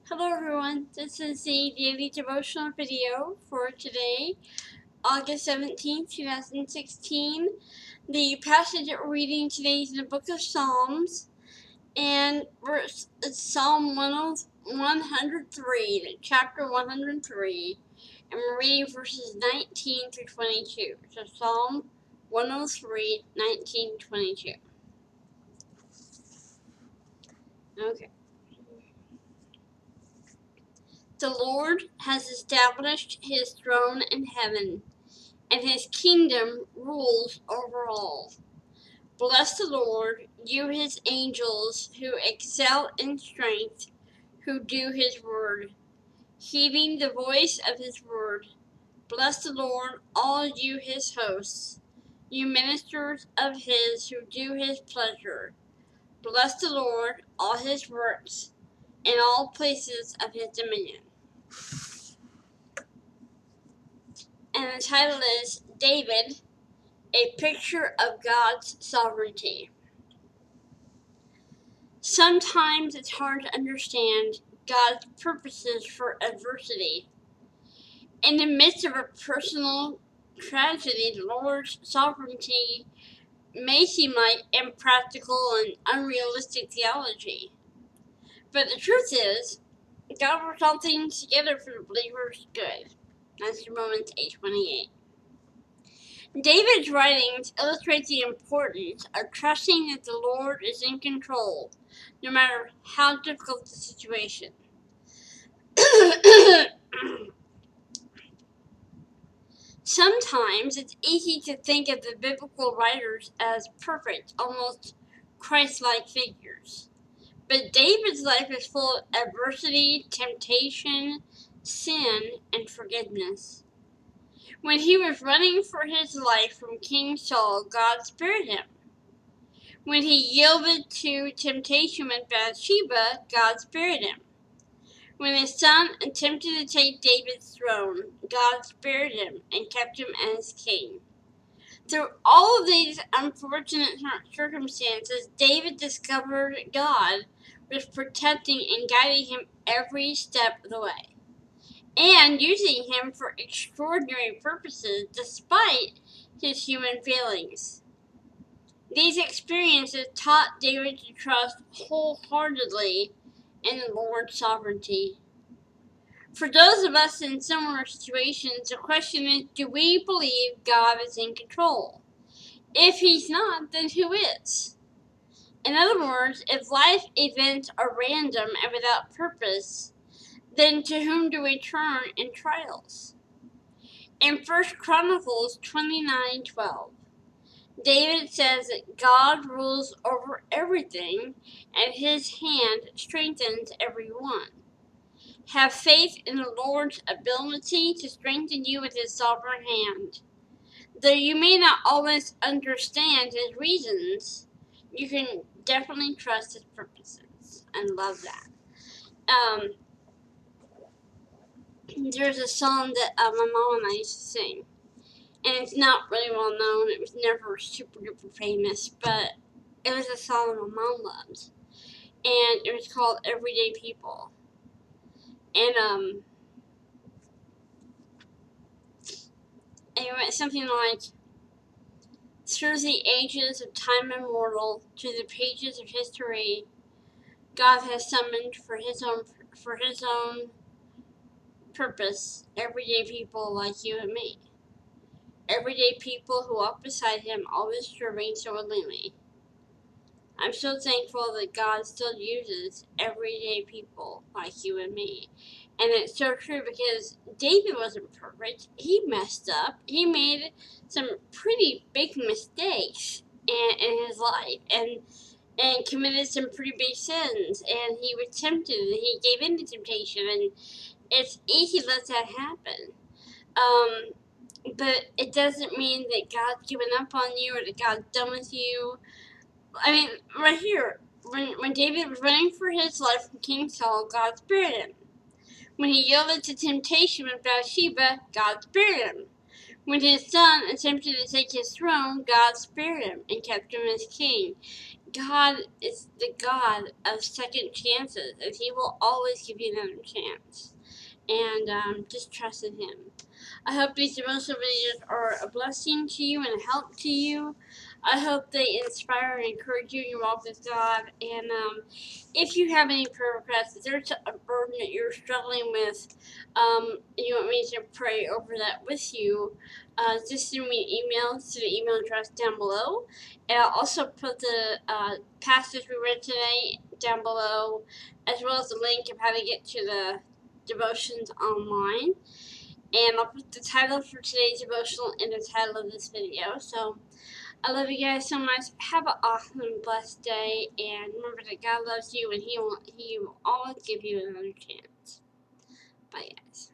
Hello everyone, this is the daily devotional video for today, August 17th, 2016. The passage that we're reading today is in the book of Psalms, and it's Psalm 103, chapter 103, and we're reading verses 19 through 22. So Psalm 103, 19, 22. Okay. The Lord has established his throne in heaven, and his kingdom rules over all. Bless the Lord, you his angels who excel in strength, who do his word, heeding the voice of his word. Bless the Lord, all you his hosts, you ministers of his who do his pleasure. Bless the Lord, all his works, in all places of his dominion. And the title is David, a picture of God's sovereignty. Sometimes it's hard to understand God's purposes for adversity. In the midst of a personal tragedy, the Lord's sovereignty may seem like impractical and unrealistic theology. But the truth is, God works all things together for the believer's good. That's Romans 8:28. David's writings illustrate the importance of trusting that the Lord is in control, no matter how difficult the situation. Sometimes it's easy to think of the biblical writers as perfect, almost Christ-like figures. But David's life is full of adversity, temptation, sin, and forgiveness. When he was running for his life from King Saul, God spared him. When he yielded to temptation with Bathsheba, God spared him. When his son attempted to take David's throne, God spared him and kept him as king. Through all of these unfortunate circumstances, David discovered God was protecting and guiding him every step of the way, and using him for extraordinary purposes despite his human failings. These experiences taught David to trust wholeheartedly in the Lord's sovereignty. For those of us in similar situations, the question is, do we believe God is in control? If he's not, then who is? In other words, if life events are random and without purpose, then to whom do we turn in trials? In 1 Chronicles 29:12, David says that God rules over everything, and his hand strengthens everyone. Have faith in the Lord's ability to strengthen you with his sovereign hand. Though you may not always understand his reasons, you can definitely trust his purposes. I love that. There's a song that my mom and I used to sing, and it's not really well known. It was never super duper famous, but it was a song my mom loved, and it was called Everyday People. And it went something like, through the ages of time immortal, to the pages of history, God has summoned for his own purpose everyday people like you and me. Everyday people who walk beside him, always serving so willingly. I'm so thankful that God still uses everyday people like you and me. And it's so true, because David wasn't perfect. He messed up. He made some pretty big mistakes in his life, and committed some pretty big sins. And he was tempted, and he gave in to temptation. And it's easy to let that happen. But it doesn't mean that God's given up on you or that God's done with you. I mean, right here, when David was running for his life from King Saul, God spared him. When he yielded to temptation with Bathsheba, God spared him. When his son attempted to take his throne, God spared him and kept him as king. God is the God of second chances, and He will always give you another chance. And just trust in Him. I hope these devotional videos are a blessing to you and a help to you. I hope they inspire and encourage you in your walk with God. And if you have any prayer requests, if there's a burden that you're struggling with, you want me to pray over that with you, just send me an email to the email address down below. And I'll also put the passage we read today down below, as well as the link of how to get to the devotions online. And I'll put the title for today's devotional in the title of this video. So I love you guys so much. Have an awesome, blessed day, and remember that God loves you, and He will always give you another chance. Bye, guys.